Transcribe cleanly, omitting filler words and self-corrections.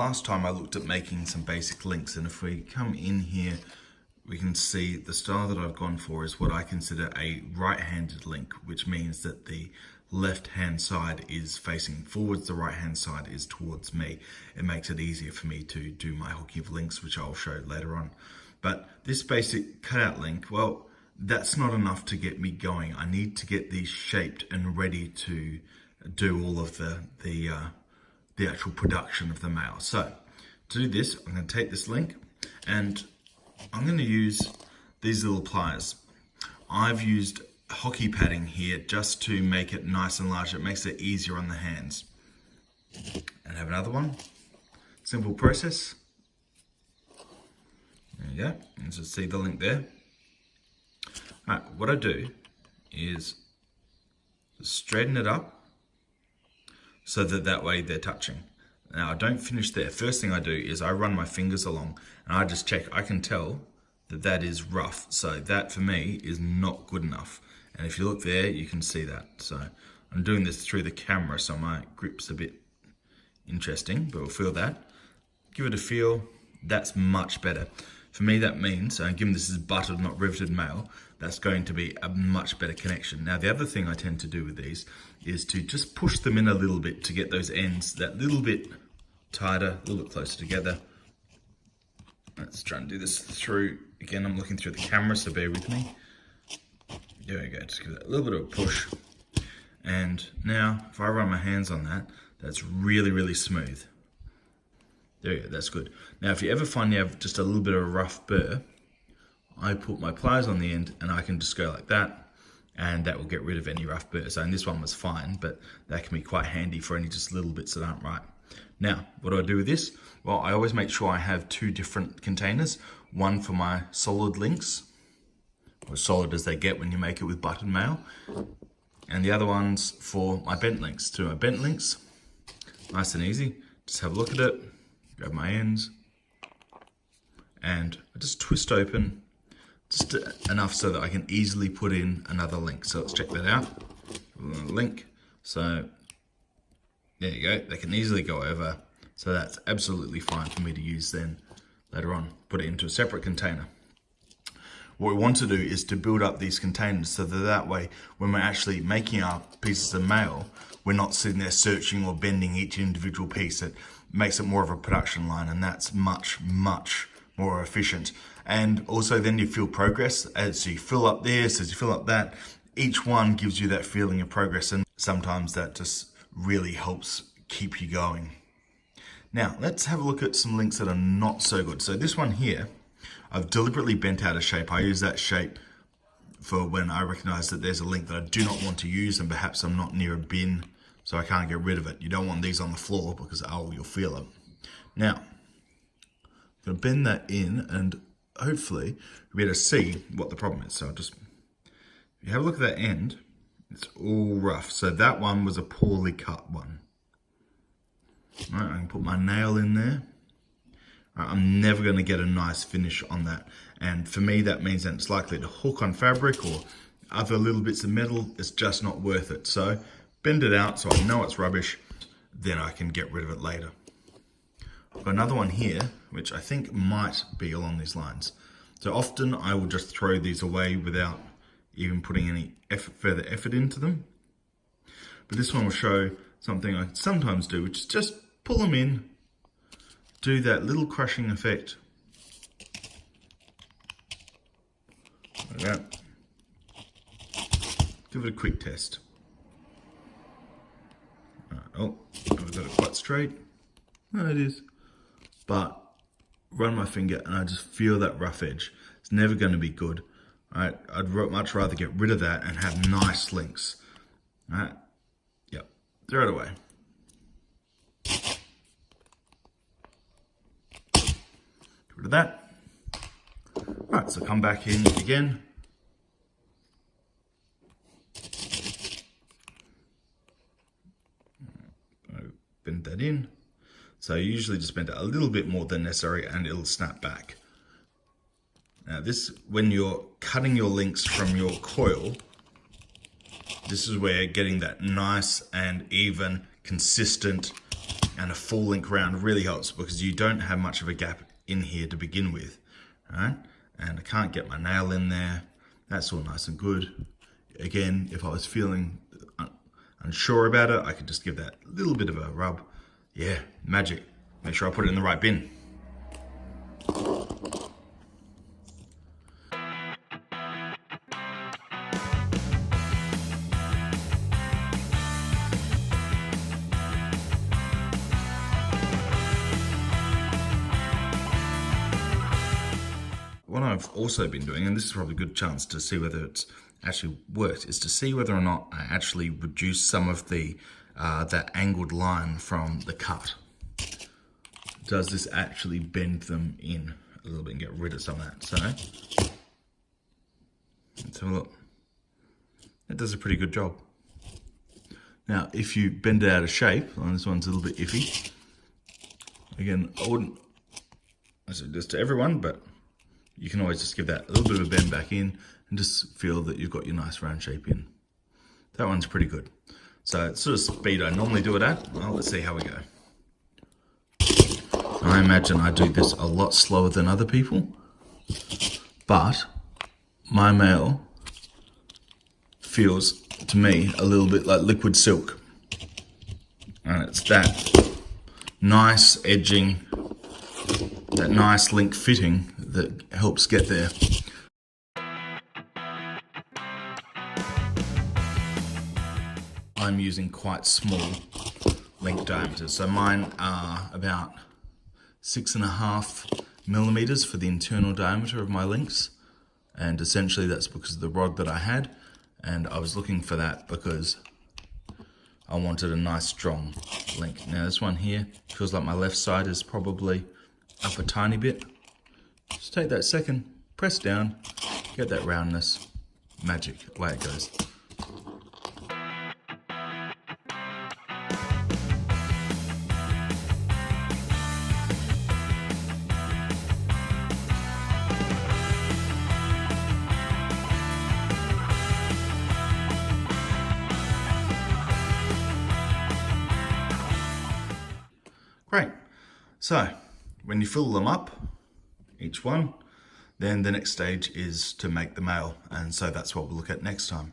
last time I looked at making some basic links, and if we come in here, we can see the style that I've gone for is what I consider a right-handed link, which means that the left-hand side is facing forwards, the right-hand side is towards me. It makes it easier for me to do my hooking of links, which I'll show later on. But this basic cutout link, well, that's not enough to get me going. I need to get these shaped and ready to do all of the actual production of the mail. So to do this, I'm going to take this link and I'm going to use these little pliers. I've used hockey padding here just to make it nice and large. It makes it easier on the hands. And have another one. Simple process. There you go. You can see the link there. Alright, what I do is straighten it up so that way they're touching. Now I don't finish there. First thing I do is I run my fingers along and I just check. I can tell that is rough. So that for me is not good enough. And if you look there, you can see that. So I'm doing this through the camera, so my grip's a bit interesting, but we'll feel that. Give it a feel. That's much better. For me, that means, given this is buttered, not riveted mail, that's going to be a much better connection. Now, the other thing I tend to do with these is to just push them in a little bit to get those ends that little bit tighter, a little bit closer together. Let's try and do this through. Again, I'm looking through the camera, so bear with me. There we go, just give that a little bit of a push. And now, if I run my hands on that, that's really, really smooth. There you go, that's good. Now, if you ever find you have just a little bit of a rough burr, I put my pliers on the end and I can just go like that, and that will get rid of any rough burrs. And this one was fine, but that can be quite handy for any just little bits that aren't right. Now, what do I do with this? Well, I always make sure I have two different containers, one for my solid links, or as solid as they get when you make it with buttered mail, and the other one's for my bent links. To my bent links, nice and easy, just have a look at it, grab my ends, and I just twist open just enough so that I can easily put in another link. So let's check that out. Link. So there you go. They can easily go over. So that's absolutely fine for me to use then later on. Put it into a separate container. What we want to do is to build up these containers so that way when we're actually making our pieces of mail, we're not sitting there searching or bending each individual piece. It makes it more of a production line, and that's much, much more efficient. And also then you feel progress as you fill up this, as you fill up that. Each one gives you that feeling of progress, and sometimes that just really helps keep you going. Now, let's have a look at some links that are not so good. So this one here, I've deliberately bent out of shape. I use that shape for when I recognize that there's a link that I do not want to use and perhaps I'm not near a bin, so I can't get rid of it. You don't want these on the floor because, oh, you'll feel it. Now, I'm going to bend that in and hopefully you'll be able to see what the problem is. So I'll just, if you have a look at that end, it's all rough. So that one was a poorly cut one. All right, I can put my nail in there. I'm never going to get a nice finish on that. And for me, that means that it's likely to hook on fabric or other little bits of metal. It's just not worth it. So bend it out so I know it's rubbish. Then I can get rid of it later. I've got another one here, which I think might be along these lines. So often I will just throw these away without even putting any further effort into them. But this one will show something I sometimes do, which is just pull them in, do that little crushing effect. Like that. Give it a quick test. Oh, I've got it quite straight. No, it is. But run my finger and I just feel that rough edge. It's never going to be good. Right? I'd much rather get rid of that and have nice links. Right? Yep. Throw it away. Get rid of that. Right, so come back in again. Bend that in. So you usually just bend it a little bit more than necessary and it'll snap back. Now this, when you're cutting your links from your coil, this is where getting that nice and even, consistent And a full link round really helps because you don't have much of a gap in here to begin with, right? And I can't get my nail in there. That's all nice and good. Again, if I was feeling unsure about it, I could just give that little bit of a rub. Yeah, magic. Make sure I put it in the right bin. What I've also been doing, and this is probably a good chance to see whether it's actually worked, is to see whether or not I actually reduce some of the that angled line from the cut. Does this actually bend them in a little bit and get rid of some of that? So let's have a look. It does a pretty good job. Now, if you bend it out of shape, and this one's a little bit iffy. Again, I wouldn't say this to everyone, but you can always just give that a little bit of a bend back in and just feel that you've got your nice round shape in. That one's pretty good. So it's sort of speed I normally do it at. Well, let's see how we go. I imagine I do this a lot slower than other people, but my mail feels to me a little bit like liquid silk. And it's that nice edging, that nice link fitting that helps get there. I'm using quite small link diameters, so mine are about 6.5 millimeters for the internal diameter of my links, and essentially that's because of the rod that I had, and I was looking for that because I wanted a nice strong link. Now this one here feels like my left side is probably up a tiny bit. Just take that second, press down, get that roundness, magic, away it goes. Great. So when you fill them up, each one, then the next stage is to make the mail, and so that's what we'll look at next time.